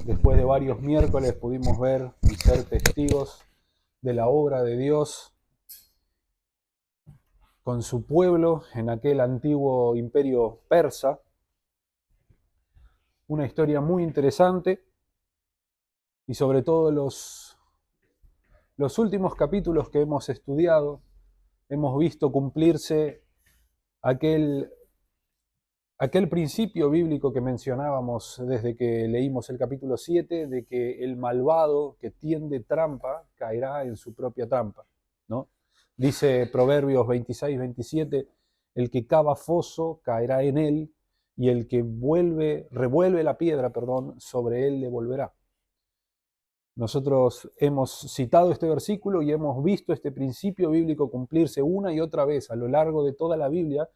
Después de varios miércoles pudimos ver y ser testigos de la obra de Dios con su pueblo en aquel antiguo imperio persa. Una historia muy interesante y sobre todo los últimos capítulos que hemos estudiado, hemos visto cumplirse aquel principio bíblico que mencionábamos desde que leímos el capítulo 7, de que el malvado que tiende trampa caerá en su propia trampa, ¿no? Dice Proverbios 26-27, el que cava foso caerá en él, y el que revuelve la piedra, sobre él le volverá. Nosotros hemos citado este versículo y hemos visto este principio bíblico cumplirse una y otra vez a lo largo de toda la Biblia.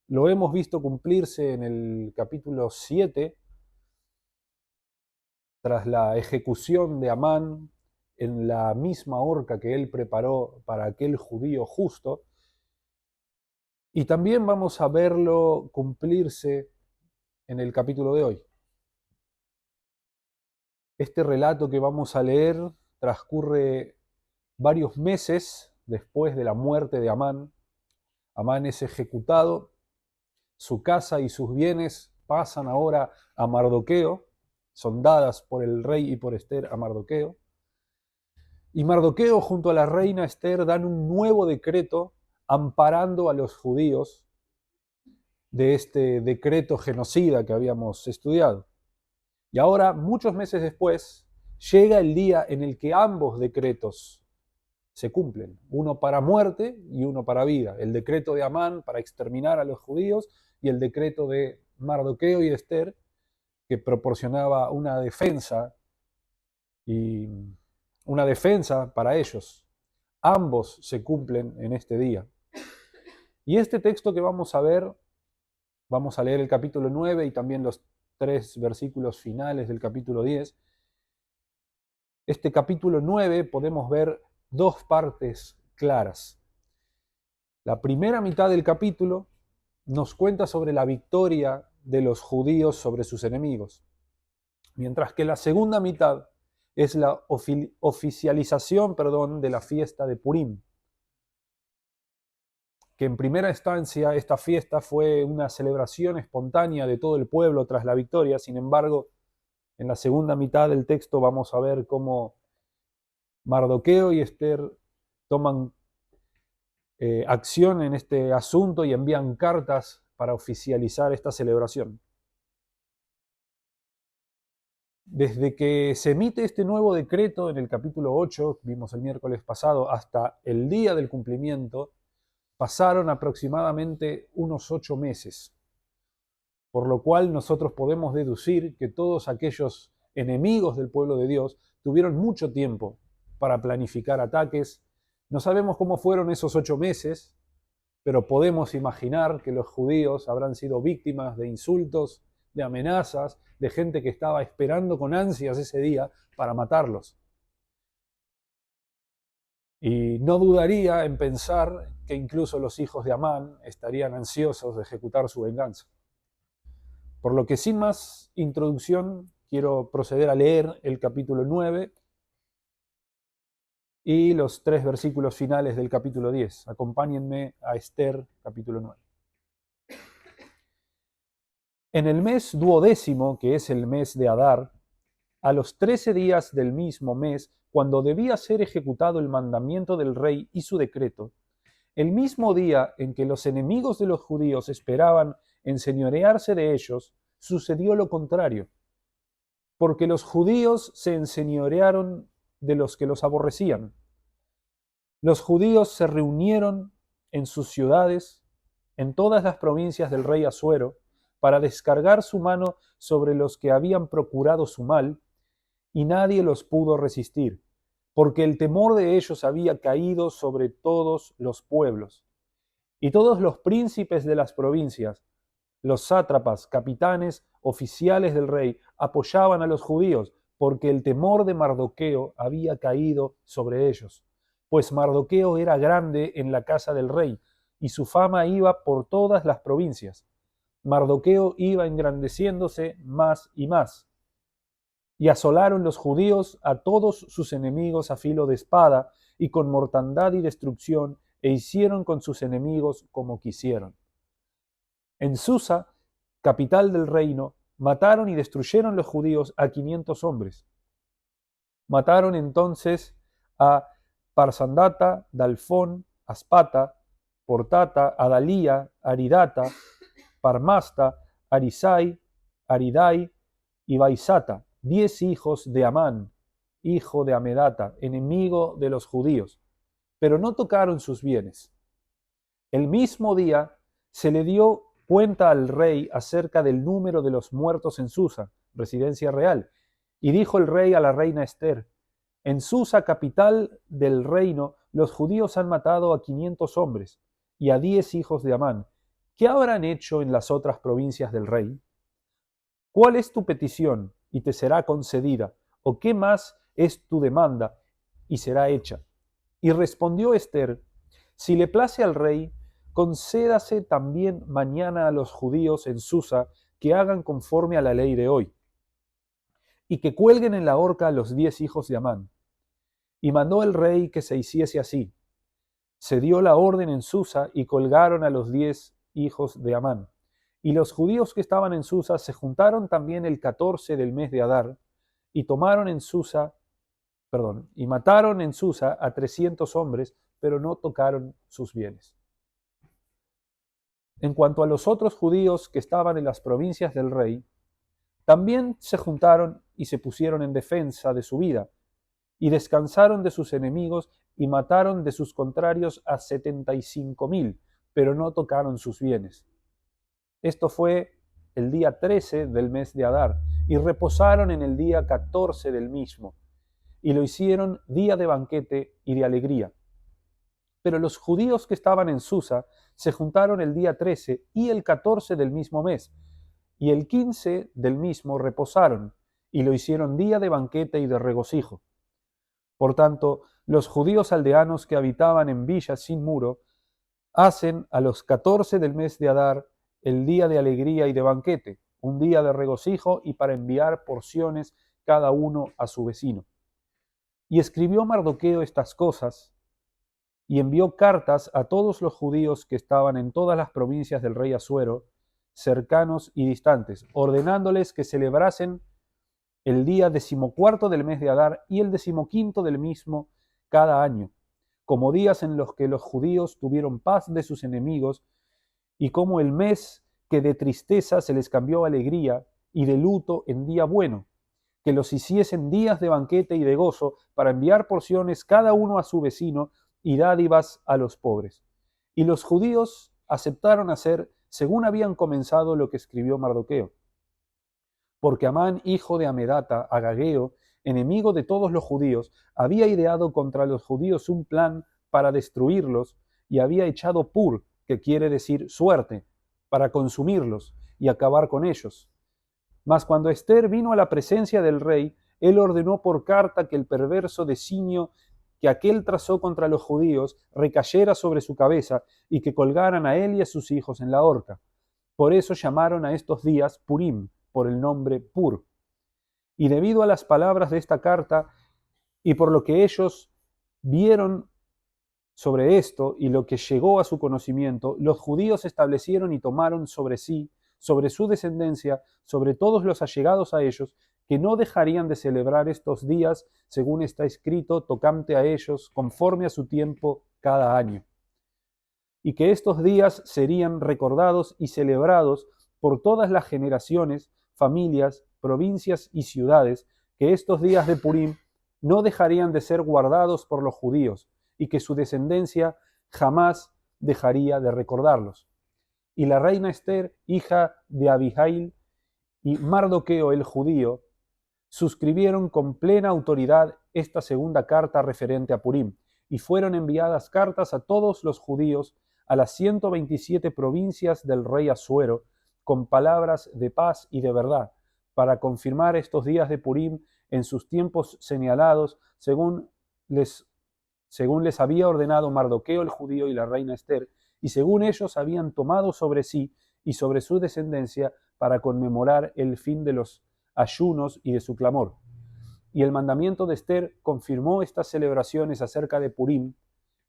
Lo hemos visto cumplirse en el capítulo 7, tras la ejecución de Amán en la misma horca que él preparó para aquel judío justo. Y también vamos a verlo cumplirse en el capítulo de hoy. Este relato que vamos a leer transcurre varios meses después de la muerte de Amán. Amán es ejecutado, su casa y sus bienes pasan ahora a Mardoqueo, son dadas por el rey y por Esther a Mardoqueo. Y Mardoqueo junto a la reina Esther dan un nuevo decreto amparando a los judíos de este decreto genocida que habíamos estudiado. Y ahora, muchos meses después, llega el día en el que ambos decretos se cumplen, uno para muerte y uno para vida. El decreto de Amán para exterminar a los judíos y el decreto de Mardoqueo y Esther, que proporcionaba una defensa para ellos. Ambos se cumplen en este día. Y este texto que vamos a ver, vamos a leer el capítulo 9 y también los 3 versículos finales del capítulo 10. Este capítulo 9 podemos ver dos partes claras. La primera mitad del capítulo nos cuenta sobre la victoria de los judíos sobre sus enemigos, mientras que la segunda mitad es la oficialización de la fiesta de Purim, que en primera instancia esta fiesta fue una celebración espontánea de todo el pueblo tras la victoria. Sin embargo, en la segunda mitad del texto vamos a ver cómo Mardoqueo y Esther toman acción en este asunto y envían cartas para oficializar esta celebración. Desde que se emite este nuevo decreto en el capítulo 8, vimos el miércoles pasado, hasta el día del cumplimiento, pasaron aproximadamente unos 8 meses, por lo cual nosotros podemos deducir que todos aquellos enemigos del pueblo de Dios tuvieron mucho tiempo para planificar ataques. No sabemos cómo fueron esos 8 meses, pero podemos imaginar que los judíos habrán sido víctimas de insultos, de amenazas, de gente que estaba esperando con ansias ese día para matarlos. Y no dudaría en pensar que incluso los hijos de Amán estarían ansiosos de ejecutar su venganza. Por lo que sin más introducción, quiero proceder a leer el capítulo 9 y los 3 versículos finales del capítulo 10. Acompáñenme a Esther, capítulo 9. En el mes duodécimo, que es el mes de Adar, a los 13 días del mismo mes, cuando debía ser ejecutado el mandamiento del rey y su decreto, el mismo día en que los enemigos de los judíos esperaban enseñorearse de ellos, sucedió lo contrario, porque los judíos se enseñorearon de los que los aborrecían. Los judíos se reunieron en sus ciudades, en todas las provincias del rey Asuero, para descargar su mano sobre los que habían procurado su mal, y nadie los pudo resistir, porque el temor de ellos había caído sobre todos los pueblos. Y todos los príncipes de las provincias, los sátrapas, capitanes, oficiales del rey, apoyaban a los judíos, porque el temor de Mardoqueo había caído sobre ellos. Pues Mardoqueo era grande en la casa del rey, y su fama iba por todas las provincias. Mardoqueo iba engrandeciéndose más y más. y asolaron los judíos a todos sus enemigos a filo de espada y con mortandad y destrucción, e hicieron con sus enemigos como quisieron. En Susa, capital del reino, mataron y destruyeron los judíos a 500 hombres. Mataron entonces a Parsandata, Dalfón, Aspata, Portata, Adalía, Aridata, Parmasta, Arisai, Aridai y Baisata, 10 hijos de Amán, hijo de Amedata, enemigo de los judíos, pero no tocaron sus bienes. El mismo día se le dio cuenta al rey acerca del número de los muertos en Susa, residencia real, y dijo el rey a la reina Ester: en Susa, capital del reino, los judíos han matado a 500 hombres y a 10 hijos de Amán. ¿Qué habrán hecho en las otras provincias del rey? ¿Cuál es tu petición y te será concedida? ¿O qué más es tu demanda y será hecha? Y respondió Ester: si le place al rey, concédase también mañana a los judíos en Susa que hagan conforme a la ley de hoy, y que cuelguen en la horca a los 10 hijos de Amán. Y mandó el rey que se hiciese así. Se dio la orden en Susa y colgaron a los 10 hijos de Amán. Y los judíos que estaban en Susa se juntaron también el 14 del mes de Adar y y mataron en Susa a 300 hombres, pero no tocaron sus bienes. En cuanto a los otros judíos que estaban en las provincias del rey, también se juntaron y se pusieron en defensa de su vida, y descansaron de sus enemigos y mataron de sus contrarios a 75,000, pero no tocaron sus bienes. Esto fue el día 13 del mes de Adar, y reposaron en el día 14 del mismo, y lo hicieron día de banquete y de alegría. Pero los judíos que estaban en Susa se juntaron el día 13 y el 14 del mismo mes, y el 15 del mismo reposaron, y lo hicieron día de banquete y de regocijo. Por tanto, los judíos aldeanos que habitaban en villas sin muro hacen a los 14 del mes de Adar el día de alegría y de banquete, un día de regocijo y para enviar porciones cada uno a su vecino. Y escribió Mardoqueo estas cosas y envió cartas a todos los judíos que estaban en todas las provincias del rey Asuero, cercanos y distantes, ordenándoles que celebrasen el día 14 del mes de Adar y el 15 del mismo cada año, como días en los que los judíos tuvieron paz de sus enemigos, y como el mes que de tristeza se les cambió a alegría y de luto en día bueno, que los hiciesen días de banquete y de gozo para enviar porciones cada uno a su vecino y dádivas a los pobres. Y los judíos aceptaron hacer según habían comenzado lo que escribió Mardoqueo. Porque Amán, hijo de Amedata, agageo, enemigo de todos los judíos, había ideado contra los judíos un plan para destruirlos y había echado pur, que quiere decir suerte, para consumirlos y acabar con ellos. Mas cuando Ester vino a la presencia del rey, él ordenó por carta que el perverso designio que aquél trazó contra los judíos recayera sobre su cabeza y que colgaran a él y a sus hijos en la horca. Por eso llamaron a estos días Purim, por el nombre Pur. Y debido a las palabras de esta carta y por lo que ellos vieron sobre esto y lo que llegó a su conocimiento, los judíos establecieron y tomaron sobre sí, sobre su descendencia, sobre todos los allegados a ellos, que no dejarían de celebrar estos días, según está escrito, tocante a ellos, conforme a su tiempo cada año. Y que estos días serían recordados y celebrados por todas las generaciones, familias, provincias y ciudades, que estos días de Purim no dejarían de ser guardados por los judíos, y que su descendencia jamás dejaría de recordarlos. Y la reina Ester, hija de Abihail, y Mardoqueo el judío, suscribieron con plena autoridad esta segunda carta referente a Purim, y fueron enviadas cartas a todos los judíos, a las 127 provincias del rey Asuero, con palabras de paz y de verdad, para confirmar estos días de Purim en sus tiempos señalados, según les había ordenado Mardoqueo el judío y la reina Ester, y según ellos habían tomado sobre sí y sobre su descendencia para conmemorar el fin de los ayunos y de su clamor. y el mandamiento de Esther confirmó estas celebraciones acerca de Purim,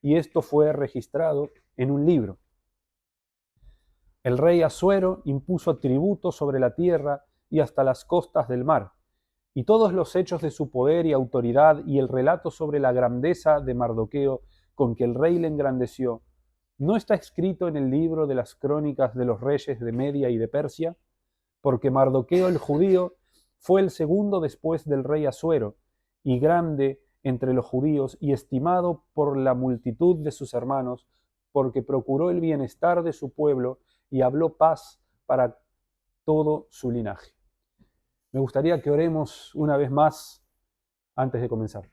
y esto fue registrado en un libro. El rey Asuero impuso tributo sobre la tierra y hasta las costas del mar, y todos los hechos de su poder y autoridad y el relato sobre la grandeza de Mardoqueo con que el rey le engrandeció, ¿no está escrito en el libro de las crónicas de los reyes de Media y de Persia? Porque Mardoqueo el judío fue el segundo después del rey Asuero, y grande entre los judíos y estimado por la multitud de sus hermanos, porque procuró el bienestar de su pueblo y habló paz para todo su linaje. Me gustaría que oremos una vez más antes de comenzar.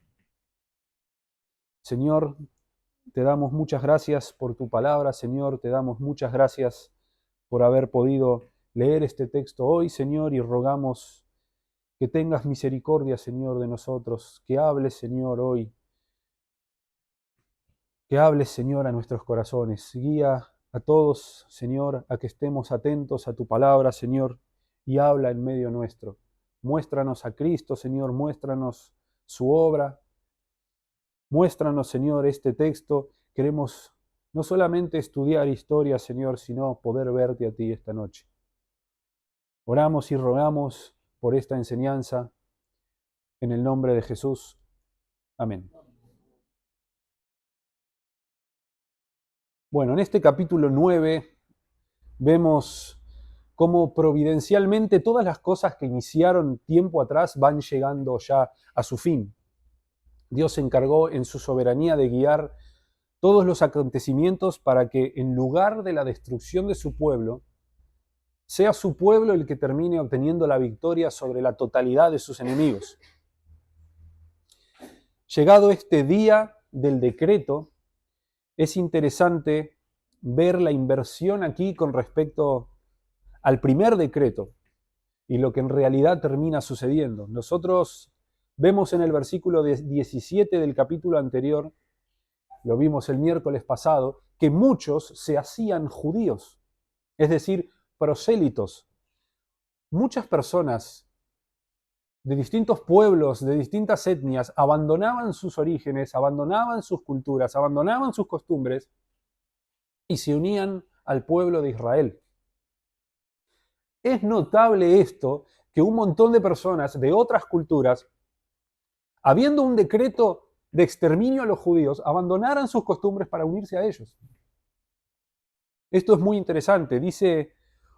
Señor, te damos muchas gracias por tu palabra, Señor, te damos muchas gracias por haber podido leer este texto hoy, Señor, y rogamos que tengas misericordia, Señor, de nosotros, que hables, Señor, hoy, que hables, Señor, a nuestros corazones. Guía a todos, Señor, a que estemos atentos a tu palabra, Señor, y habla en medio nuestro. Muéstranos a Cristo, Señor, muéstranos su obra. Muéstranos, Señor, este texto. Queremos no solamente estudiar historia, Señor, sino poder verte a ti esta noche. Oramos y rogamos por esta enseñanza en el nombre de Jesús. Amén. Bueno, en este capítulo 9 vemos cómo providencialmente todas las cosas que iniciaron tiempo atrás van llegando ya a su fin. Dios se encargó en su soberanía de guiar todos los acontecimientos para que en lugar de la destrucción de su pueblo, sea su pueblo el que termine obteniendo la victoria sobre la totalidad de sus enemigos. Llegado este día del decreto, es interesante ver la inversión aquí con respecto al primer decreto y lo que en realidad termina sucediendo. Nosotros vemos en el versículo 17 del capítulo anterior, lo vimos el miércoles pasado, que muchos se hacían judíos, es decir, prosélitos. Muchas personas de distintos pueblos, de distintas etnias, abandonaban sus orígenes, abandonaban sus culturas, abandonaban sus costumbres y se unían al pueblo de Israel. Es notable esto, que un montón de personas de otras culturas, habiendo un decreto de exterminio a los judíos, abandonaran sus costumbres para unirse a ellos. Esto es muy interesante. Dice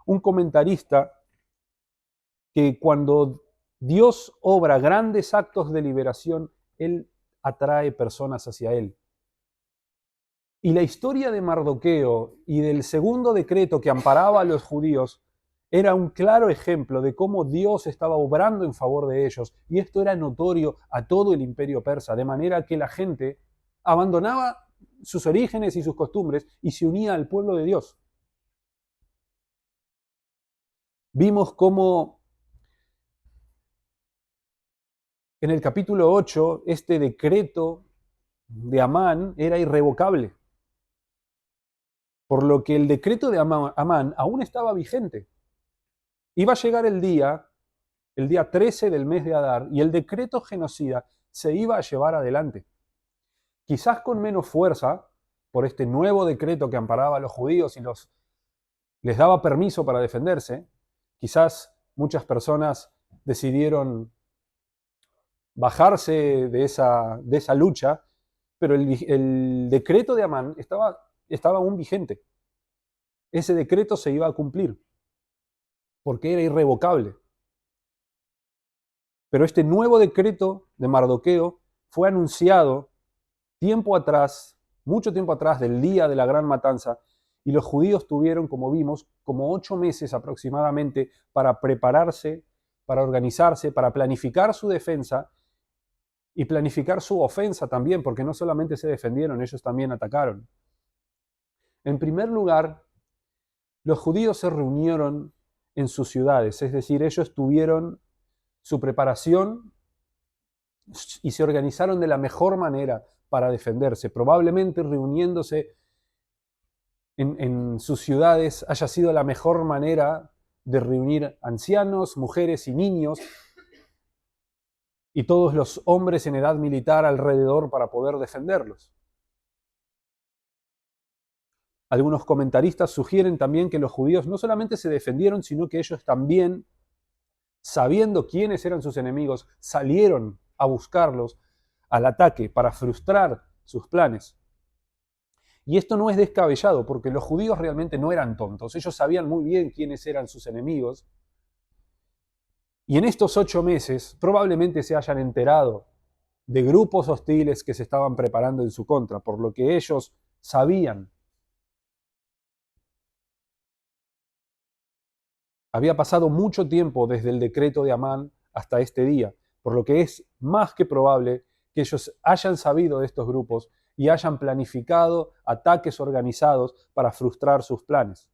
un comentarista que cuando Dios obra grandes actos de liberación, Él atrae personas hacia Él. Y la historia de Mardoqueo y del segundo decreto que amparaba a los judíos era un claro ejemplo de cómo Dios estaba obrando en favor de ellos. Y esto era notorio a todo el imperio persa, de manera que la gente abandonaba sus orígenes y sus costumbres y se unía al pueblo de Dios. Vimos cómo en el capítulo 8 este decreto de Amán era irrevocable, por lo que el decreto de Amán aún estaba vigente. Iba a llegar el día 13 del mes de Adar, y el decreto genocida se iba a llevar adelante. Quizás con menos fuerza, por este nuevo decreto que amparaba a los judíos y les daba permiso para defenderse. Quizás muchas personas decidieron bajarse de esa lucha, pero el decreto de Amán estaba aún vigente. Ese decreto se iba a cumplir, porque era irrevocable. Pero este nuevo decreto de Mardoqueo fue anunciado tiempo atrás, mucho tiempo atrás del día de la gran matanza, y los judíos tuvieron, como vimos, como 8 meses aproximadamente para prepararse, para organizarse, para planificar su defensa y planificar su ofensa también, porque no solamente se defendieron, ellos también atacaron. En primer lugar, los judíos se reunieron en sus ciudades, es decir, ellos tuvieron su preparación y se organizaron de la mejor manera para defenderse. Probablemente reuniéndose en sus ciudades haya sido la mejor manera de reunir ancianos, mujeres y niños y todos los hombres en edad militar alrededor para poder defenderlos. Algunos comentaristas sugieren también que los judíos no solamente se defendieron, sino que ellos también, sabiendo quiénes eran sus enemigos, salieron a buscarlos al ataque para frustrar sus planes. Y esto no es descabellado, porque los judíos realmente no eran tontos. Ellos sabían muy bien quiénes eran sus enemigos. Y en estos 8 meses probablemente se hayan enterado de grupos hostiles que se estaban preparando en su contra, por lo que ellos sabían. Había pasado mucho tiempo desde el decreto de Amán hasta este día, por lo que es más que probable que ellos hayan sabido de estos grupos y hayan planificado ataques organizados para frustrar sus planes.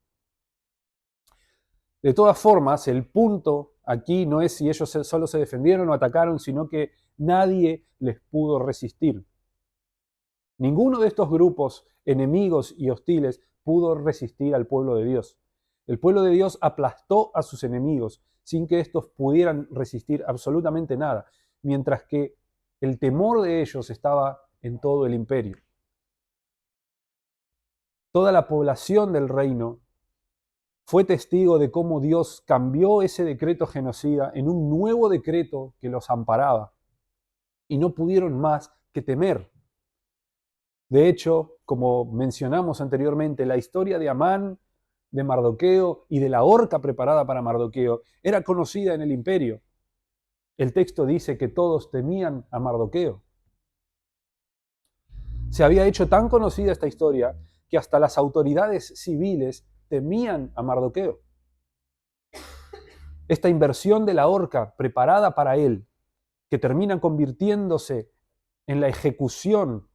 De todas formas, el punto aquí no es si ellos solo se defendieron o atacaron, sino que nadie les pudo resistir. Ninguno de estos grupos enemigos y hostiles pudo resistir al pueblo de Dios. El pueblo de Dios aplastó a sus enemigos sin que estos pudieran resistir absolutamente nada, mientras que el temor de ellos estaba en todo el imperio. Toda la población del reino fue testigo de cómo Dios cambió ese decreto genocida en un nuevo decreto que los amparaba, y no pudieron más que temer. De hecho, como mencionamos anteriormente, la historia de Amán, de Mardoqueo y de la horca preparada para Mardoqueo era conocida en el imperio. El texto dice que todos temían a Mardoqueo. Se había hecho tan conocida esta historia que hasta las autoridades civiles temían a Mardoqueo. Esta inversión de la horca preparada para él, que termina convirtiéndose en la ejecución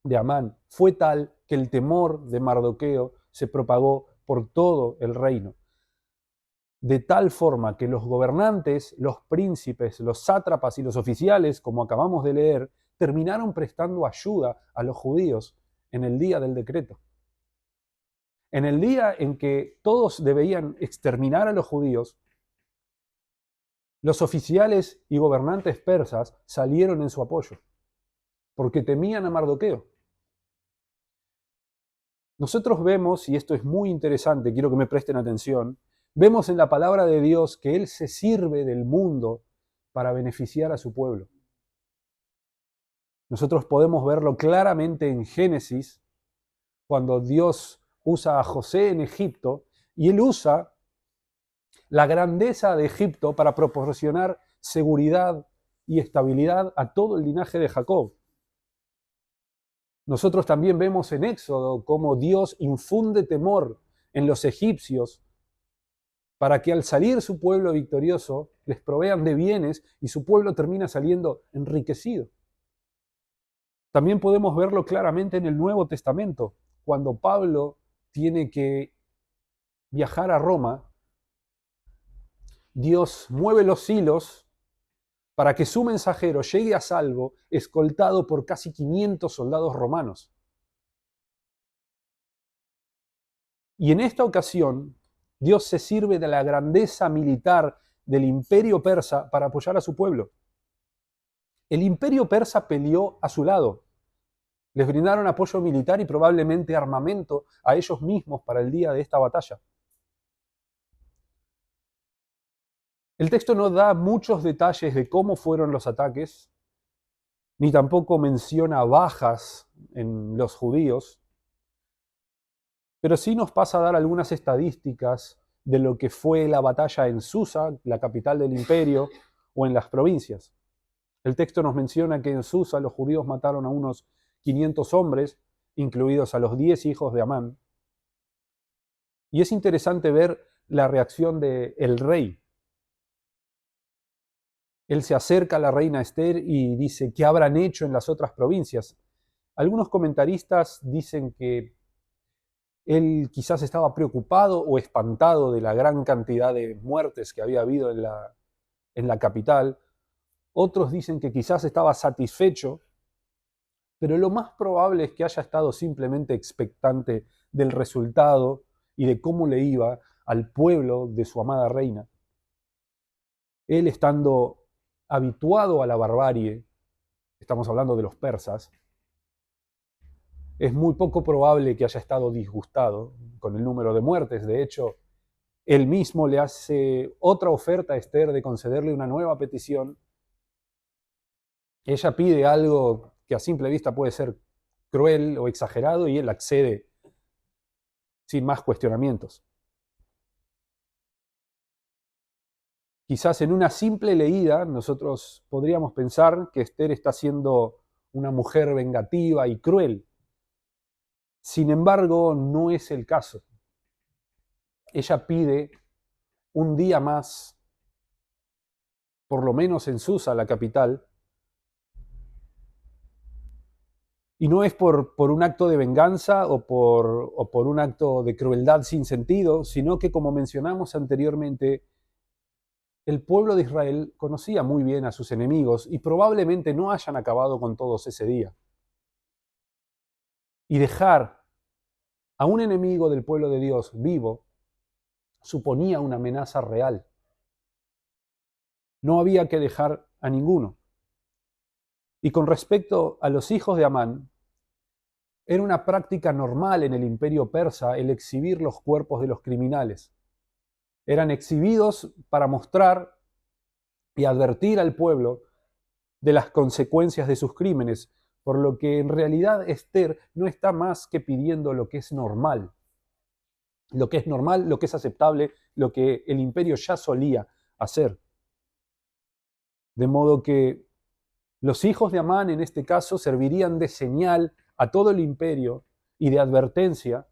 de Amán, fue tal que el temor de Mardoqueo se propagó por todo el reino. De tal forma que los gobernantes, los príncipes, los sátrapas y los oficiales, como acabamos de leer, terminaron prestando ayuda a los judíos en el día del decreto. En el día en que todos debían exterminar a los judíos, los oficiales y gobernantes persas salieron en su apoyo, porque temían a Mardoqueo. Nosotros vemos, y esto es muy interesante, quiero que me presten atención, vemos en la palabra de Dios que Él se sirve del mundo para beneficiar a su pueblo. Nosotros podemos verlo claramente en Génesis, cuando Dios usa a José en Egipto, y Él usa la grandeza de Egipto para proporcionar seguridad y estabilidad a todo el linaje de Jacob. Nosotros también vemos en Éxodo cómo Dios infunde temor en los egipcios para que al salir su pueblo victorioso les provean de bienes y su pueblo termina saliendo enriquecido. También podemos verlo claramente en el Nuevo Testamento, cuando Pablo tiene que viajar a Roma. Dios mueve los hilos para que su mensajero llegue a salvo, escoltado por casi 500 soldados romanos. Y en esta ocasión, Dios se sirve de la grandeza militar del imperio persa para apoyar a su pueblo. El imperio persa peleó a su lado. Les brindaron apoyo militar y probablemente armamento a ellos mismos para el día de esta batalla. El texto no da muchos detalles de cómo fueron los ataques, ni tampoco menciona bajas en los judíos, pero sí nos pasa a dar algunas estadísticas de lo que fue la batalla en Susa, la capital del imperio, o en las provincias. El texto nos menciona que en Susa los judíos mataron a unos 500 hombres, incluidos a los 10 hijos de Amán. Y es interesante ver la reacción del rey. Él se acerca a la reina Esther y dice, ¿qué habrán hecho en las otras provincias? Algunos comentaristas dicen que él quizás estaba preocupado o espantado de la gran cantidad de muertes que había habido en la capital. Otros dicen que quizás estaba satisfecho, pero lo más probable es que haya estado simplemente expectante del resultado y de cómo le iba al pueblo de su amada reina. Él, estando habituado a la barbarie, estamos hablando de los persas, es muy poco probable que haya estado disgustado con el número de muertes. De hecho, él mismo le hace otra oferta a Esther de concederle una nueva petición. Ella pide algo que a simple vista puede ser cruel o exagerado y él accede sin más cuestionamientos. Quizás en una simple leída nosotros podríamos pensar que Esther está siendo una mujer vengativa y cruel. Sin embargo, no es el caso. Ella pide un día más, por lo menos en Susa, la capital, y no es por un acto de venganza o por un acto de crueldad sin sentido, sino que, como mencionamos anteriormente, el pueblo de Israel conocía muy bien a sus enemigos y probablemente no hayan acabado con todos ese día. Y dejar a un enemigo del pueblo de Dios vivo suponía una amenaza real. No había que dejar a ninguno. Y con respecto a los hijos de Amán, era una práctica normal en el imperio persa el exhibir los cuerpos de los criminales. Eran exhibidos para mostrar y advertir al pueblo de las consecuencias de sus crímenes, por lo que en realidad Esther no está más que pidiendo lo que es normal. Lo que es normal, lo que es aceptable, lo que el imperio ya solía hacer. De modo que los hijos de Amán en este caso servirían de señal a todo el imperio y de advertencia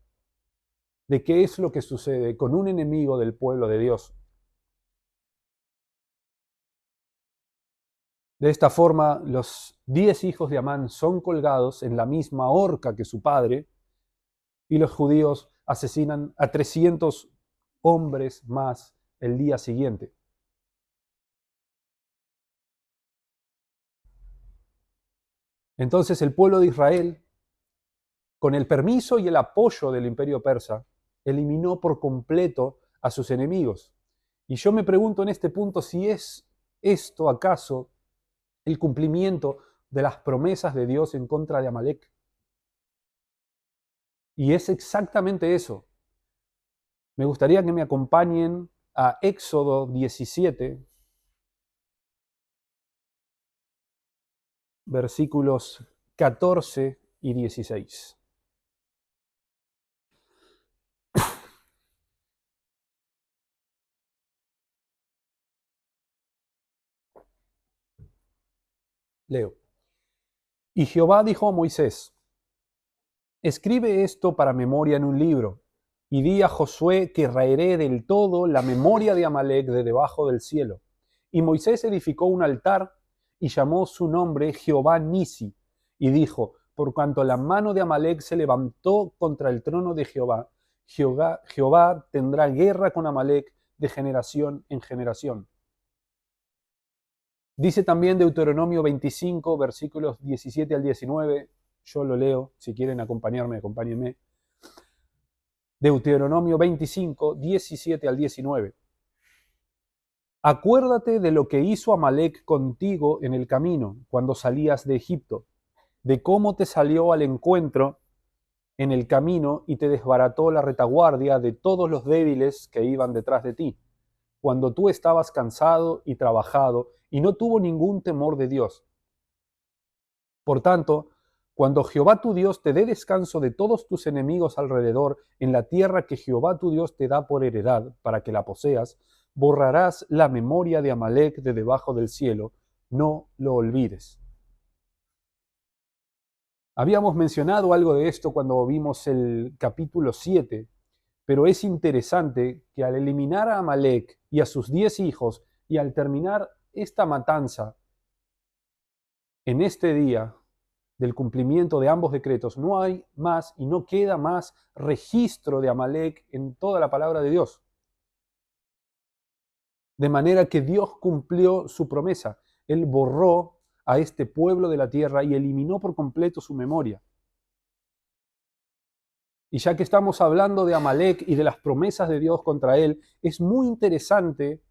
de qué es lo que sucede con un enemigo del pueblo de Dios. De esta forma, los 10 hijos de Amán son colgados en la misma horca que su padre, y los judíos asesinan a 300 hombres más el día siguiente. Entonces el pueblo de Israel, con el permiso y el apoyo del imperio persa, eliminó por completo a sus enemigos. Y yo me pregunto en este punto si es esto acaso el cumplimiento de las promesas de Dios en contra de Amalek. Y es exactamente eso. Me gustaría que me acompañen a Éxodo 17, versículos 14 y 16. Leo. Y Jehová dijo a Moisés: escribe esto para memoria en un libro, y di a Josué que raeré del todo la memoria de Amalek de debajo del cielo. Y Moisés edificó un altar y llamó su nombre Jehová Nisi, y dijo: por cuanto la mano de Amalek se levantó contra el trono de Jehová, Jehová tendrá guerra con Amalek de generación en generación. Dice también Deuteronomio 25, versículos 17 al 19, yo lo leo, si quieren acompañarme, acompáñenme. Deuteronomio 25, 17 al 19. Acuérdate de lo que hizo Amalek contigo en el camino, cuando salías de Egipto, de cómo te salió al encuentro en el camino y te desbarató la retaguardia de todos los débiles que iban detrás de ti, cuando tú estabas cansado y trabajado, y no tuvo ningún temor de Dios. Por tanto, cuando Jehová tu Dios te dé descanso de todos tus enemigos alrededor en la tierra que Jehová tu Dios te da por heredad para que la poseas, borrarás la memoria de Amalek de debajo del cielo, no lo olvides. Habíamos mencionado algo de esto cuando vimos el capítulo 7, pero es interesante que al eliminar a Amalek y a sus 10 hijos y al terminar esta matanza, en este día del cumplimiento de ambos decretos, no hay más y no queda más registro de Amalek en toda la palabra de Dios. De manera que Dios cumplió su promesa. Él borró a este pueblo de la tierra y eliminó por completo su memoria. Y ya que estamos hablando de Amalek y de las promesas de Dios contra él, es muy interesante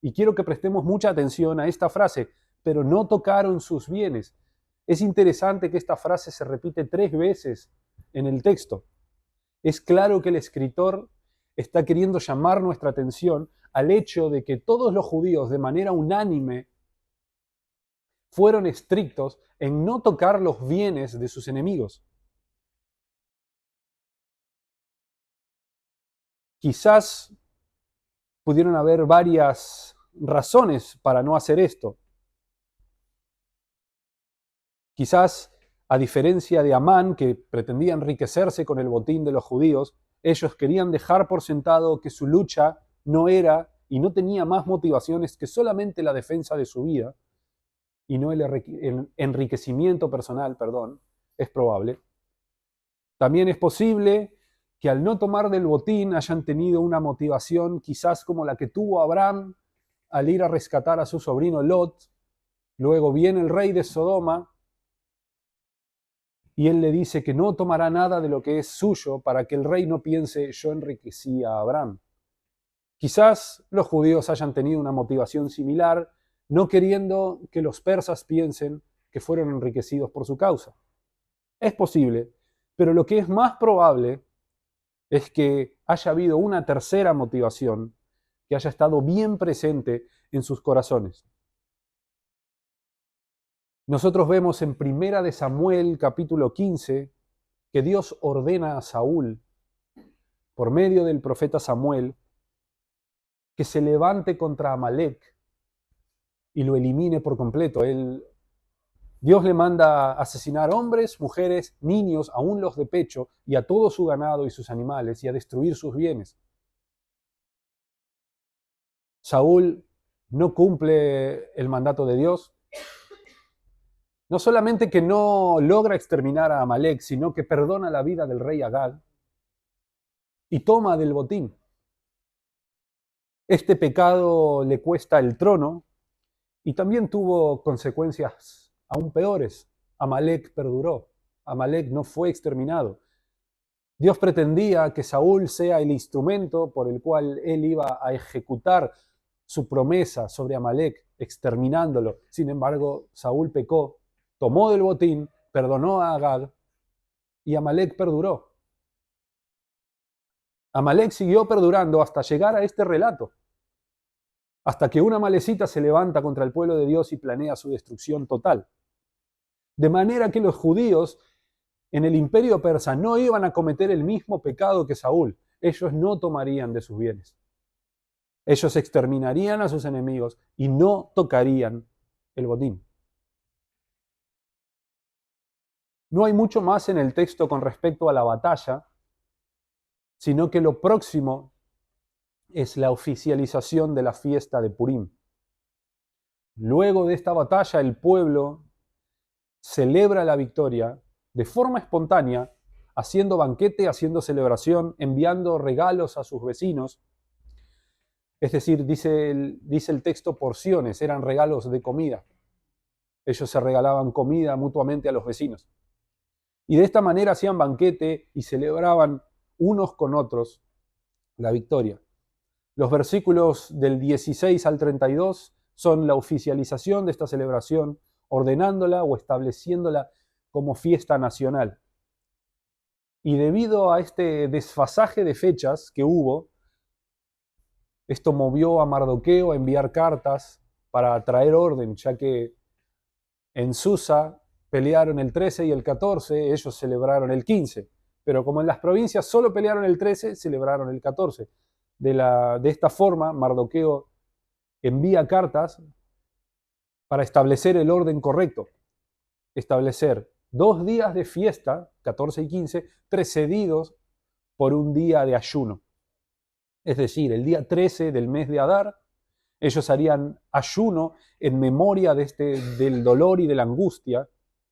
y quiero que prestemos mucha atención a esta frase. pero no tocaron sus bienes. Es interesante que esta frase se repite 3 veces en el texto. Es claro que el escritor está queriendo llamar nuestra atención al hecho de que todos los judíos de manera unánime fueron estrictos en no tocar los bienes de sus enemigos. Quizás pudieron haber varias razones para no hacer esto. Quizás, a diferencia de Amán, que pretendía enriquecerse con el botín de los judíos, ellos querían dejar por sentado que su lucha no era y no tenía más motivaciones que solamente la defensa de su vida y no el enriquecimiento personal, es probable. También es posible que al no tomar del botín hayan tenido una motivación quizás como la que tuvo Abraham al ir a rescatar a su sobrino Lot. Luego viene el rey de Sodoma y él le dice que no tomará nada de lo que es suyo para que el rey no piense yo enriquecí a Abraham. Quizás los judíos hayan tenido una motivación similar, no queriendo que los persas piensen que fueron enriquecidos por su causa. Es posible, pero lo que es más probable es que haya habido una tercera motivación que haya estado bien presente en sus corazones. Nosotros vemos en Primera de Samuel, capítulo 15, que Dios ordena a Saúl, por medio del profeta Samuel, que se levante contra Amalek y lo elimine por completo. Dios le manda asesinar hombres, mujeres, niños, aún los de pecho, y a todo su ganado y sus animales, y a destruir sus bienes. Saúl no cumple el mandato de Dios. No solamente que no logra exterminar a Amalek, sino que perdona la vida del rey Agag y toma del botín. Este pecado le cuesta el trono y también tuvo consecuencias aún peores. Amalek perduró. Amalek no fue exterminado. Dios pretendía que Saúl sea el instrumento por el cual él iba a ejecutar su promesa sobre Amalek, exterminándolo. Sin embargo, Saúl pecó, tomó del botín, perdonó a Agag y Amalek perduró. Amalek siguió perdurando hasta llegar a este relato, hasta que una amalecita se levanta contra el pueblo de Dios y planea su destrucción total. De manera que los judíos en el imperio persa no iban a cometer el mismo pecado que Saúl. Ellos no tomarían de sus bienes. Ellos exterminarían a sus enemigos y no tocarían el botín. No hay mucho más en el texto con respecto a la batalla, sino que lo próximo es la oficialización de la fiesta de Purim. Luego de esta batalla, el pueblo celebra la victoria de forma espontánea, haciendo banquete, haciendo celebración, enviando regalos a sus vecinos. Es decir, dice el texto, porciones, eran regalos de comida. Ellos se regalaban comida mutuamente a los vecinos. Y de esta manera hacían banquete y celebraban unos con otros la victoria. Los versículos del 16 al 32 son la oficialización de esta celebración, ordenándola o estableciéndola como fiesta nacional. Y debido a este desfasaje de fechas que hubo, esto movió a Mardoqueo a enviar cartas para traer orden, ya que en Susa pelearon el 13 y el 14, ellos celebraron el 15. Pero como en las provincias solo pelearon el 13, celebraron el 14. De esta forma, Mardoqueo envía cartas para establecer el orden correcto. Establecer 2 días de fiesta, 14 y 15, precedidos por un día de ayuno. Es decir, el día 13 del mes de Adar, ellos harían ayuno en memoria del dolor y de la angustia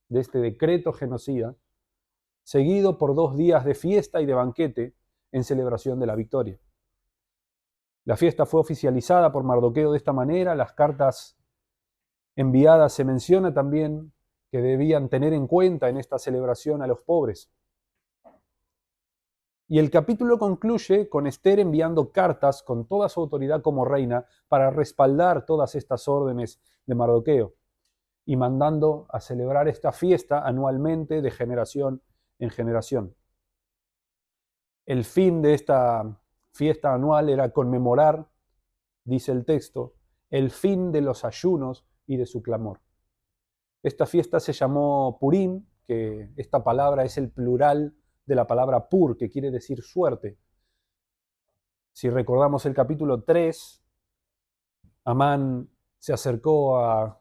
de este decreto genocida, seguido por 2 días de fiesta y de banquete en celebración de la victoria. La fiesta fue oficializada por Mardoqueo de esta manera. Las cartas enviadas se menciona también que debían tener en cuenta en esta celebración a los pobres. Y el capítulo concluye con Ester enviando cartas con toda su autoridad como reina para respaldar todas estas órdenes de Mardoqueo. y mandando a celebrar esta fiesta anualmente de generación en generación. El fin de esta fiesta anual era conmemorar, dice el texto, el fin de los ayunos y de su clamor. Esta fiesta se llamó Purim, que esta palabra es el plural de la palabra pur, que quiere decir suerte. Si recordamos el capítulo 3, Amán se acercó a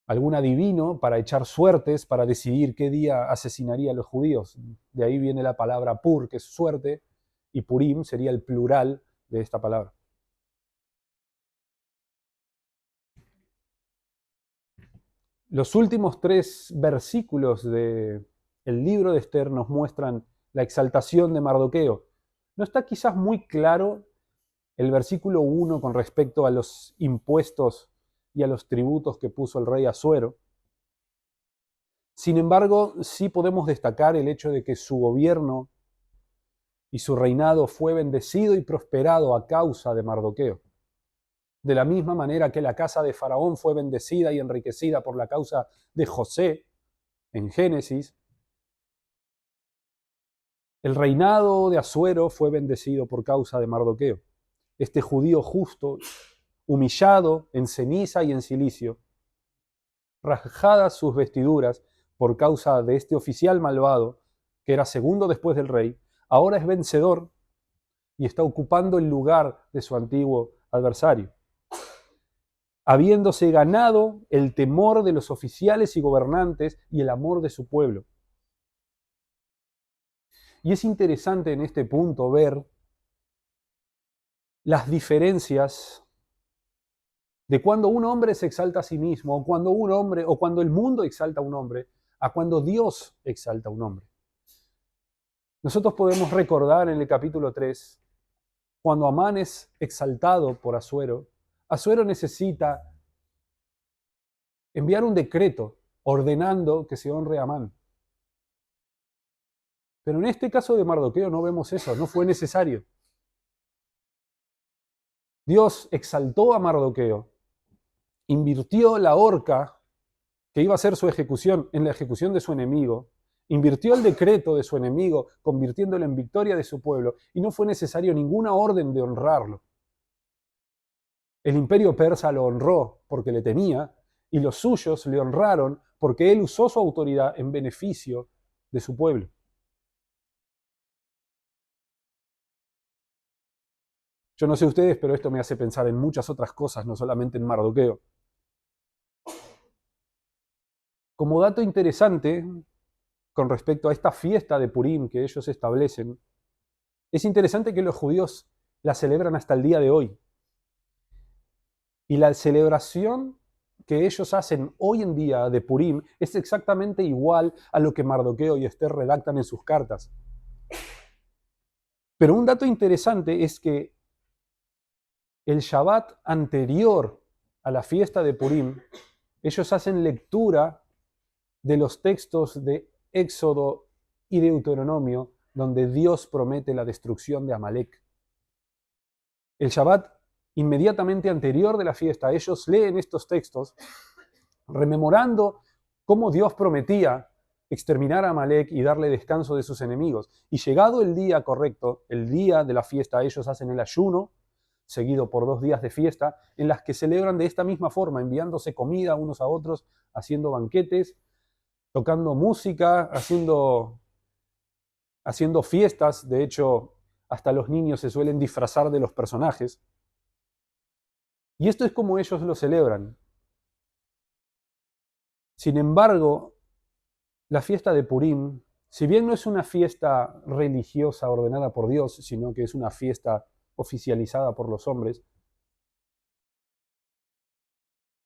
algún adivino para echar suertes, para decidir qué día asesinaría a los judíos. De ahí viene la palabra pur, que es suerte, y Purim sería el plural de esta palabra. Los últimos 3 versículos del libro de Esther nos muestran la exaltación de Mardoqueo. No está quizás muy claro el versículo 1 con respecto a los impuestos y a los tributos que puso el rey Asuero. Sin embargo, sí podemos destacar el hecho de que su gobierno y su reinado fue bendecido y prosperado a causa de Mardoqueo. De la misma manera que la casa de Faraón fue bendecida y enriquecida por la causa de José, en Génesis, el reinado de Asuero fue bendecido por causa de Mardoqueo, este judío justo, humillado en ceniza y en cilicio, rajadas sus vestiduras por causa de este oficial malvado, que era segundo después del rey, ahora es vencedor y está ocupando el lugar de su antiguo adversario, habiéndose ganado el temor de los oficiales y gobernantes y el amor de su pueblo. Y es interesante en este punto ver las diferencias de cuando un hombre se exalta a sí mismo, o cuando el mundo exalta a un hombre, a cuando Dios exalta a un hombre. Nosotros podemos recordar en el capítulo 3, cuando Amán es exaltado por Asuero, Asuero necesita enviar un decreto ordenando que se honre a Amán. Pero en este caso de Mardoqueo no vemos eso, no fue necesario. Dios exaltó a Mardoqueo, invirtió la horca que iba a ser su ejecución en la ejecución de su enemigo, invirtió el decreto de su enemigo, convirtiéndolo en victoria de su pueblo, y no fue necesario ninguna orden de honrarlo. El imperio persa lo honró porque le temía, y los suyos le honraron porque él usó su autoridad en beneficio de su pueblo. Yo no sé ustedes, pero esto me hace pensar en muchas otras cosas, no solamente en Mardoqueo. Como dato interesante, con respecto a esta fiesta de Purim que ellos establecen, es interesante que los judíos la celebran hasta el día de hoy. Y la celebración que ellos hacen hoy en día de Purim es exactamente igual a lo que Mardoqueo y Esther redactan en sus cartas. Pero un dato interesante es que el Shabbat anterior a la fiesta de Purim, ellos hacen lectura de los textos de Éxodo y Deuteronomio, donde Dios promete la destrucción de Amalek. El Shabbat inmediatamente anterior de la fiesta, ellos leen estos textos, rememorando cómo Dios prometía exterminar a Amalek y darle descanso de sus enemigos. Y llegado el día correcto, el día de la fiesta, ellos hacen el ayuno, seguido por 2 días de fiesta, en las que celebran de esta misma forma, enviándose comida unos a otros, haciendo banquetes, tocando música, haciendo fiestas. De hecho, hasta los niños se suelen disfrazar de los personajes. Y esto es como ellos lo celebran. Sin embargo, la fiesta de Purim, si bien no es una fiesta religiosa ordenada por Dios, sino que es una fiesta oficializada por los hombres,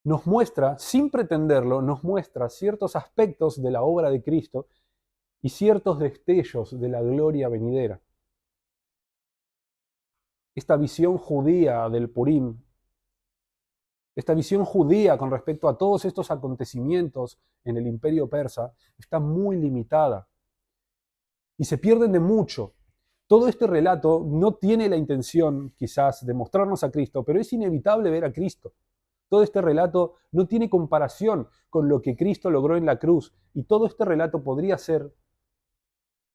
nos muestra, sin pretenderlo, nos muestra ciertos aspectos de la obra de Cristo y ciertos destellos de la gloria venidera. Esta visión judía del Purim, esta visión judía con respecto a todos estos acontecimientos en el imperio persa, está muy limitada y se pierden de mucho. Todo este relato no tiene la intención, quizás, de mostrarnos a Cristo, pero es inevitable ver a Cristo. Todo este relato no tiene comparación con lo que Cristo logró en la cruz, y todo este relato podría ser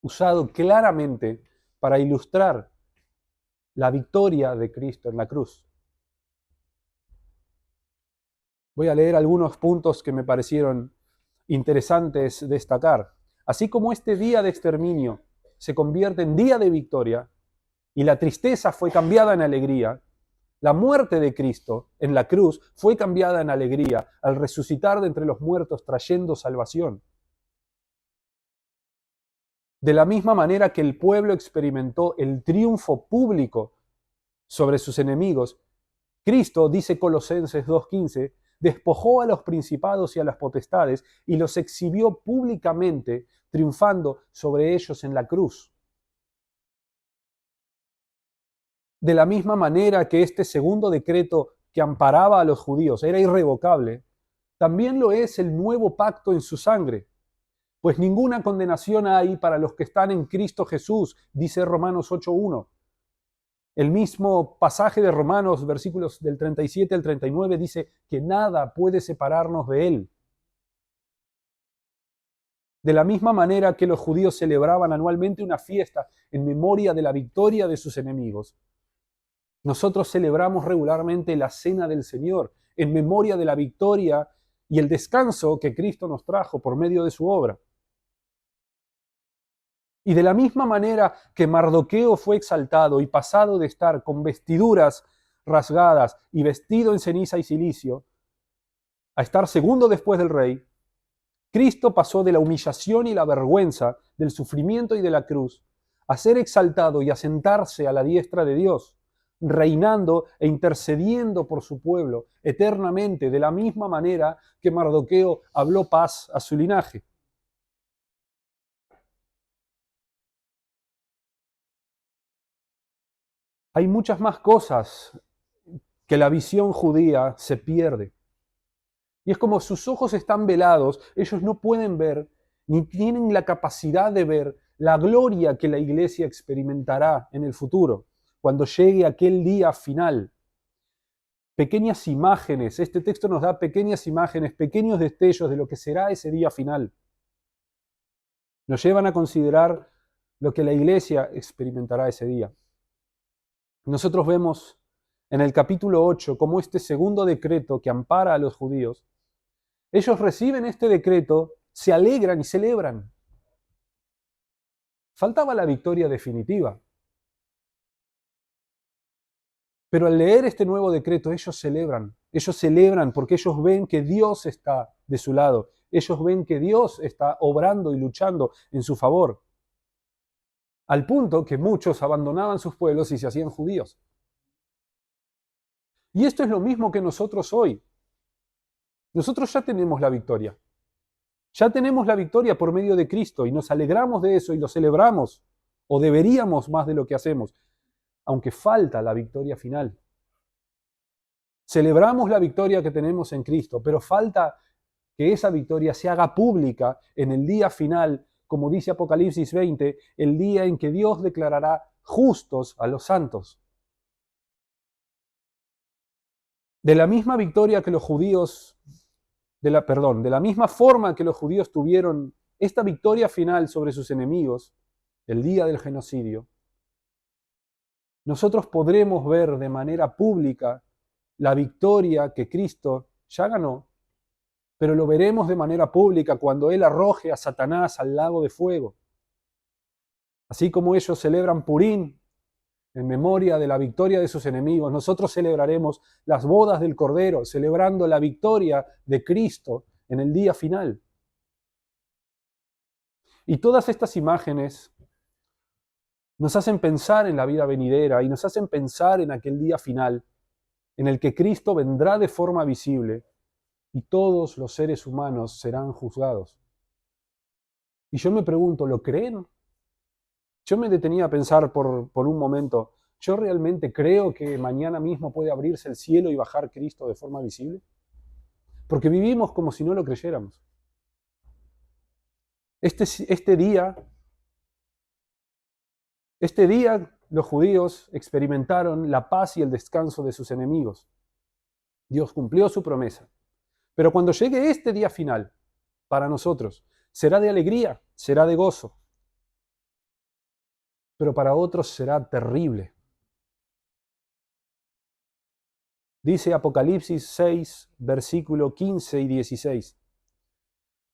usado claramente para ilustrar la victoria de Cristo en la cruz. Voy a leer algunos puntos que me parecieron interesantes destacar. Así como este día de exterminio se convierte en día de victoria y la tristeza fue cambiada en alegría, la muerte de Cristo en la cruz fue cambiada en alegría al resucitar de entre los muertos trayendo salvación. De la misma manera que el pueblo experimentó el triunfo público sobre sus enemigos, Cristo, dice Colosenses 2:15, despojó a los principados y a las potestades y los exhibió públicamente, triunfando sobre ellos en la cruz. De la misma manera que este segundo decreto que amparaba a los judíos era irrevocable, también lo es el nuevo pacto en su sangre. Pues ninguna condenación hay para los que están en Cristo Jesús, dice Romanos 8:1. El mismo pasaje de Romanos, versículos del 37 al 39, dice que nada puede separarnos de Él. De la misma manera que los judíos celebraban anualmente una fiesta en memoria de la victoria de sus enemigos, nosotros celebramos regularmente la Cena del Señor en memoria de la victoria y el descanso que Cristo nos trajo por medio de su obra. Y de la misma manera que Mardoqueo fue exaltado y pasado de estar con vestiduras rasgadas y vestido en ceniza y cilicio, a estar segundo después del rey, Cristo pasó de la humillación y la vergüenza, del sufrimiento y de la cruz, a ser exaltado y a sentarse a la diestra de Dios, reinando e intercediendo por su pueblo eternamente, de la misma manera que Mardoqueo habló paz a su linaje. Hay muchas más cosas que la visión judía se pierde. Y es como sus ojos están velados, ellos no pueden ver, ni tienen la capacidad de ver la gloria que la iglesia experimentará en el futuro, cuando llegue aquel día final. Pequeñas imágenes, este texto nos da pequeñas imágenes, pequeños destellos de lo que será ese día final. Nos llevan a considerar lo que la iglesia experimentará ese día. Nosotros vemos en el capítulo 8 cómo este segundo decreto que ampara a los judíos, ellos reciben este decreto, se alegran y celebran. Faltaba la victoria definitiva. Pero al leer este nuevo decreto, ellos celebran porque ellos ven que Dios está de su lado, ellos ven que Dios está obrando y luchando en su favor, al punto que muchos abandonaban sus pueblos y se hacían judíos. Y esto es lo mismo que nosotros hoy. Nosotros ya tenemos la victoria. Ya tenemos la victoria por medio de Cristo y nos alegramos de eso y lo celebramos, o deberíamos más de lo que hacemos, aunque falta la victoria final. Celebramos la victoria que tenemos en Cristo, pero falta que esa victoria se haga pública en el día final, como dice Apocalipsis 20, el día en que Dios declarará justos a los santos. De la misma victoria que los judíos, de la misma forma que los judíos tuvieron esta victoria final sobre sus enemigos, el día del genocidio, nosotros podremos ver de manera pública la victoria que Cristo ya ganó, pero lo veremos de manera pública cuando Él arroje a Satanás al lago de fuego. Así como ellos celebran Purim en memoria de la victoria de sus enemigos, nosotros celebraremos las bodas del Cordero, celebrando la victoria de Cristo en el día final. Y todas estas imágenes nos hacen pensar en la vida venidera y nos hacen pensar en aquel día final en el que Cristo vendrá de forma visible y todos los seres humanos serán juzgados. Y yo me pregunto, ¿lo creen? Yo me detenía a pensar por un momento, ¿yo realmente creo que mañana mismo puede abrirse el cielo y bajar Cristo de forma visible? Porque vivimos como si no lo creyéramos. Este día los judíos experimentaron la paz y el descanso de sus enemigos. Dios cumplió su promesa. Pero cuando llegue este día final, para nosotros, será de alegría, será de gozo. Pero para otros será terrible. Dice Apocalipsis 6, versículo 15 y 16.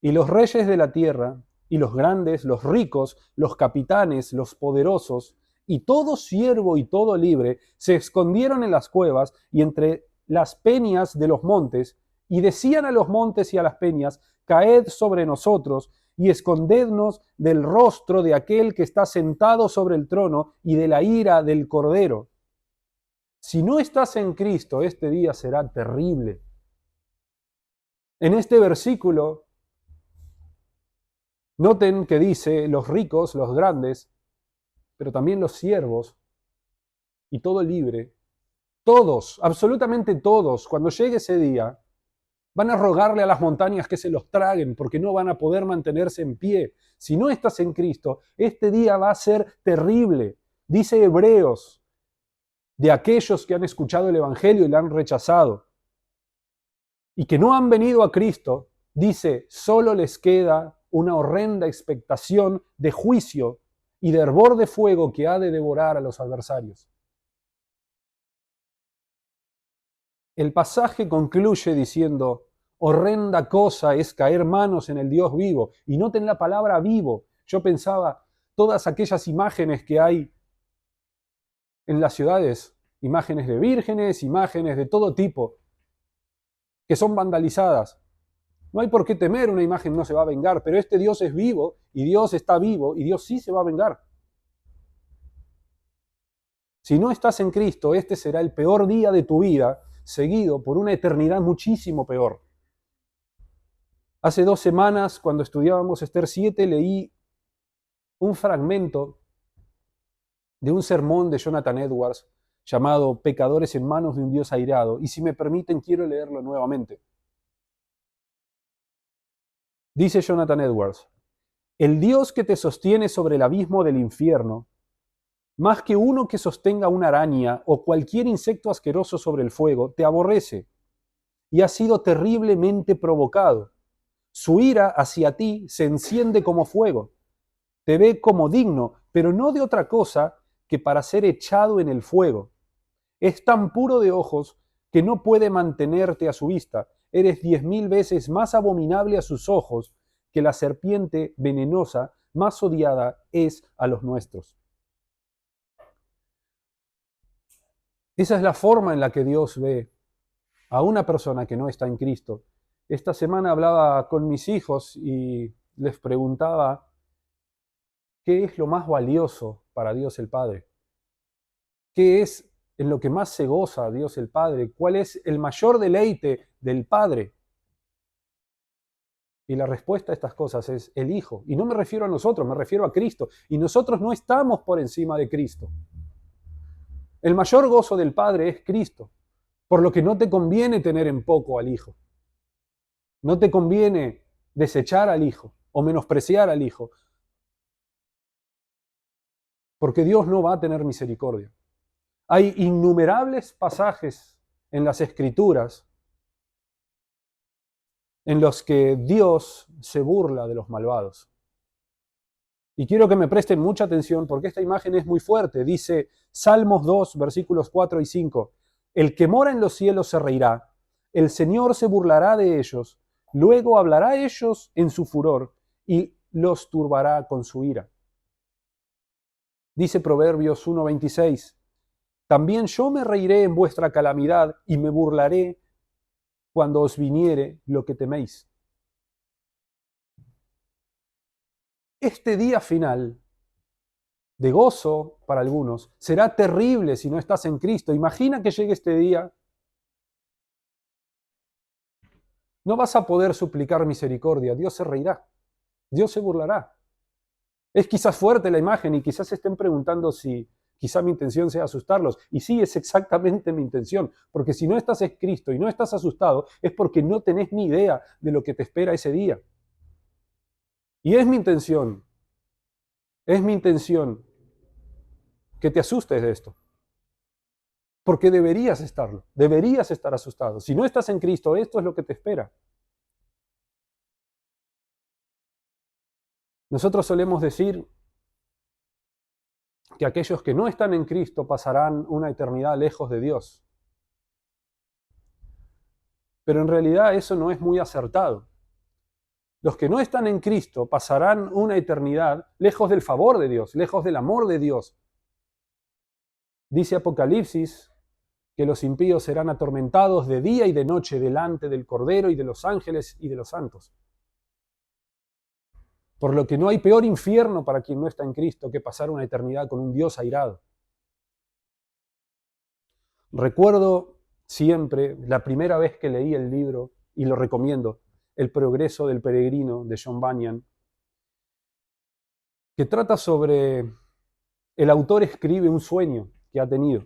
Y los reyes de la tierra, y los grandes, los ricos, los capitanes, los poderosos, y todo siervo y todo libre, se escondieron en las cuevas y entre las peñas de los montes, y decían a los montes y a las peñas, caed sobre nosotros, y escondednos del rostro de aquel que está sentado sobre el trono y de la ira del Cordero. Si no estás en Cristo, este día será terrible. En este versículo, noten que dice los ricos, los grandes, pero también los siervos y todo libre. Todos, absolutamente todos, cuando llegue ese día, van a rogarle a las montañas que se los traguen porque no van a poder mantenerse en pie. Si no estás en Cristo, este día va a ser terrible. Dice Hebreos, de aquellos que han escuchado el Evangelio y lo han rechazado y que no han venido a Cristo, dice, solo les queda una horrenda expectación de juicio y de hervor de fuego que ha de devorar a los adversarios. El pasaje concluye diciendo, horrenda cosa es caer manos en el Dios vivo. Y noten la palabra vivo. Yo pensaba, todas aquellas imágenes que hay en las ciudades, imágenes de vírgenes, imágenes de todo tipo, que son vandalizadas. No hay por qué temer, una imagen no se va a vengar, pero este Dios es vivo y Dios está vivo y Dios sí se va a vengar. Si no estás en Cristo, este será el peor día de tu vida, seguido por una eternidad muchísimo peor. Hace 2 semanas, cuando estudiábamos Esther 7, leí un fragmento de un sermón de Jonathan Edwards llamado Pecadores en manos de un Dios airado, y si me permiten quiero leerlo nuevamente. Dice Jonathan Edwards, el Dios que te sostiene sobre el abismo del infierno, más que uno que sostenga una araña o cualquier insecto asqueroso sobre el fuego, te aborrece y ha sido terriblemente provocado. Su ira hacia ti se enciende como fuego. Te ve como digno, pero no de otra cosa que para ser echado en el fuego. Es tan puro de ojos que no puede mantenerte a su vista. Eres 10.000 veces más abominable a sus ojos que la serpiente venenosa más odiada es a los nuestros. Esa es la forma en la que Dios ve a una persona que no está en Cristo. Esta semana hablaba con mis hijos y les preguntaba qué es lo más valioso para Dios el Padre. ¿Qué es en lo que más se goza Dios el Padre? ¿Cuál es el mayor deleite del Padre? Y la respuesta a estas cosas es el Hijo. Y no me refiero a nosotros, me refiero a Cristo. Y nosotros no estamos por encima de Cristo. El mayor gozo del Padre es Cristo, por lo que no te conviene tener en poco al Hijo. No te conviene desechar al Hijo o menospreciar al Hijo, porque Dios no va a tener misericordia. Hay innumerables pasajes en las Escrituras en los que Dios se burla de los malvados. Y quiero que me presten mucha atención porque esta imagen es muy fuerte. Dice Salmos 2, versículos 4 y 5. El que mora en los cielos se reirá, el Señor se burlará de ellos, luego hablará a ellos en su furor y los turbará con su ira. Dice Proverbios 1:26. También yo me reiré en vuestra calamidad y me burlaré cuando os viniere lo que teméis. Este día final de gozo para algunos será terrible si no estás en Cristo. Imagina que llegue este día. No vas a poder suplicar misericordia. Dios se reirá. Dios se burlará. Es quizás fuerte la imagen y quizás se estén preguntando si quizá mi intención sea asustarlos. Y sí, es exactamente mi intención. Porque si no estás en Cristo y no estás asustado, es porque no tenés ni idea de lo que te espera ese día. Y es mi intención que te asustes de esto. Porque deberías estarlo, deberías estar asustado. Si no estás en Cristo, esto es lo que te espera. Nosotros solemos decir que aquellos que no están en Cristo pasarán una eternidad lejos de Dios. Pero en realidad eso no es muy acertado. Los que no están en Cristo pasarán una eternidad lejos del favor de Dios, lejos del amor de Dios. Dice Apocalipsis que los impíos serán atormentados de día y de noche delante del Cordero y de los ángeles y de los santos. Por lo que no hay peor infierno para quien no está en Cristo que pasar una eternidad con un Dios airado. Recuerdo siempre la primera vez que leí el libro, y lo recomiendo, El progreso del peregrino de John Bunyan, que trata sobre el autor escribe un sueño que ha tenido.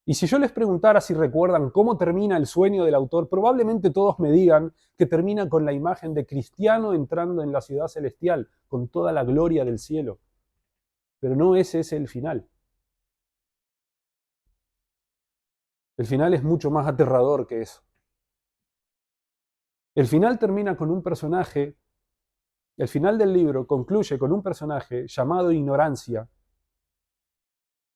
Y si yo les preguntara si recuerdan cómo termina el sueño del autor, probablemente todos me digan que termina con la imagen de Cristiano entrando en la ciudad celestial, con toda la gloria del cielo. Pero no ese es el final. El final es mucho más aterrador que eso. El final termina con un personaje, el final del libro concluye con un personaje llamado Ignorancia,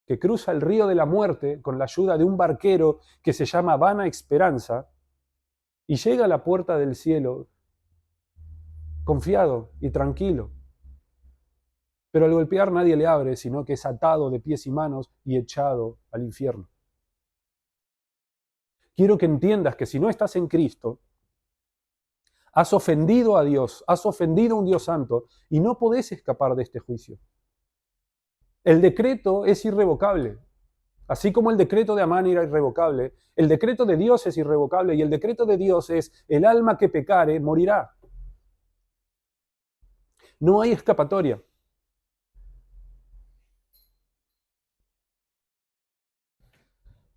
que cruza el río de la muerte con la ayuda de un barquero que se llama Vana Esperanza y llega a la puerta del cielo confiado y tranquilo. Pero al golpear nadie le abre, sino que es atado de pies y manos y echado al infierno. Quiero que entiendas que si no estás en Cristo, has ofendido a Dios, has ofendido a un Dios santo y no podés escapar de este juicio. El decreto es irrevocable. Así como el decreto de Amán era irrevocable, el decreto de Dios es irrevocable y el decreto de Dios es: el alma que pecare morirá. No hay escapatoria.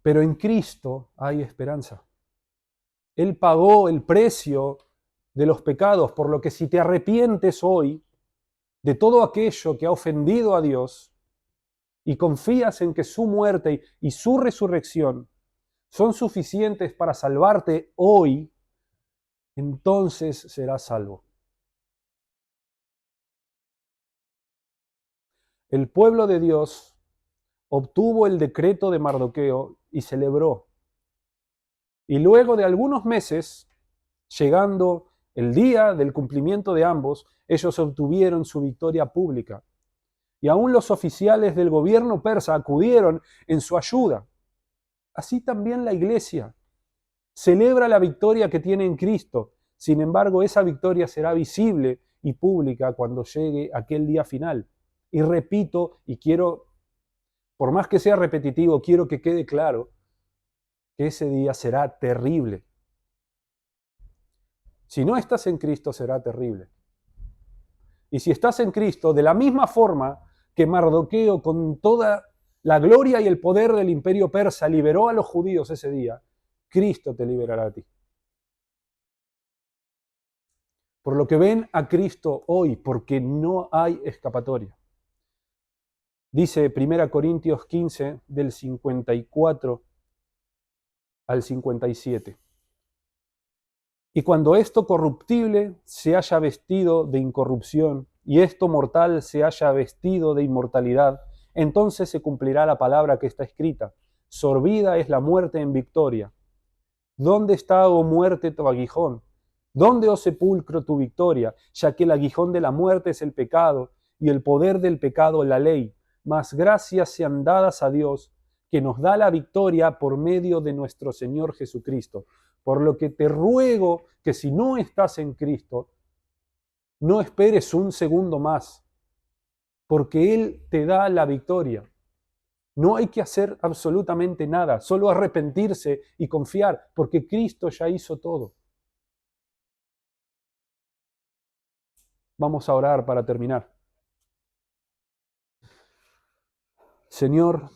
Pero en Cristo hay esperanza. Él pagó el precio de los pecados, por lo que si te arrepientes hoy de todo aquello que ha ofendido a Dios y confías en que su muerte y su resurrección son suficientes para salvarte hoy, entonces serás salvo. El pueblo de Dios obtuvo el decreto de Mardoqueo y celebró. Y luego de algunos meses, llegando el día del cumplimiento de ambos, ellos obtuvieron su victoria pública. Y aún los oficiales del gobierno persa acudieron en su ayuda. Así también la iglesia celebra la victoria que tiene en Cristo. Sin embargo, esa victoria será visible y pública cuando llegue aquel día final. Y repito, y quiero, por más que sea repetitivo, quiero que quede claro que ese día será terrible. Si no estás en Cristo, será terrible. Y si estás en Cristo, de la misma forma que Mardoqueo, con toda la gloria y el poder del imperio persa, liberó a los judíos ese día, Cristo te liberará a ti. Por lo que ven a Cristo hoy, porque no hay escapatoria. Dice 1 Corintios 15, del 54 al 57. Y cuando esto corruptible se haya vestido de incorrupción, y esto mortal se haya vestido de inmortalidad, entonces se cumplirá la palabra que está escrita: sorbida es la muerte en victoria. ¿Dónde está, oh muerte, tu aguijón? ¿Dónde, oh sepulcro, tu victoria? Ya que el aguijón de la muerte es el pecado, y el poder del pecado la ley. Mas gracias sean dadas a Dios, que nos da la victoria por medio de nuestro Señor Jesucristo. Por lo que te ruego que si no estás en Cristo, no esperes un segundo más, porque Él te da la victoria. No hay que hacer absolutamente nada, solo arrepentirse y confiar, porque Cristo ya hizo todo. Vamos a orar para terminar. Señor,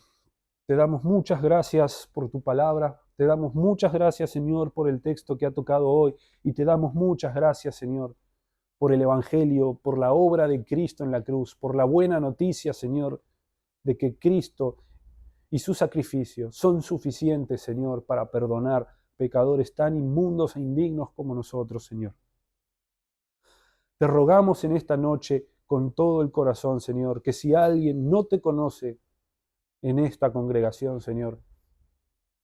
te damos muchas gracias por tu palabra. Te damos muchas gracias, Señor, por el texto que ha tocado hoy. Y te damos muchas gracias, Señor, por el Evangelio, por la obra de Cristo en la cruz, por la buena noticia, Señor, de que Cristo y su sacrificio son suficientes, Señor, para perdonar pecadores tan inmundos e indignos como nosotros, Señor. Te rogamos en esta noche con todo el corazón, Señor, que si alguien no te conoce en esta congregación, Señor,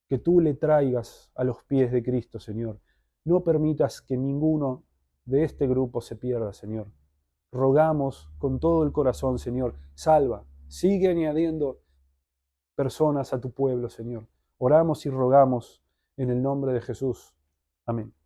que tú le traigas a los pies de Cristo, Señor. No permitas que ninguno de este grupo se pierda, Señor. Rogamos con todo el corazón, Señor, salva, sigue añadiendo personas a tu pueblo, Señor. Oramos y rogamos en el nombre de Jesús. Amén.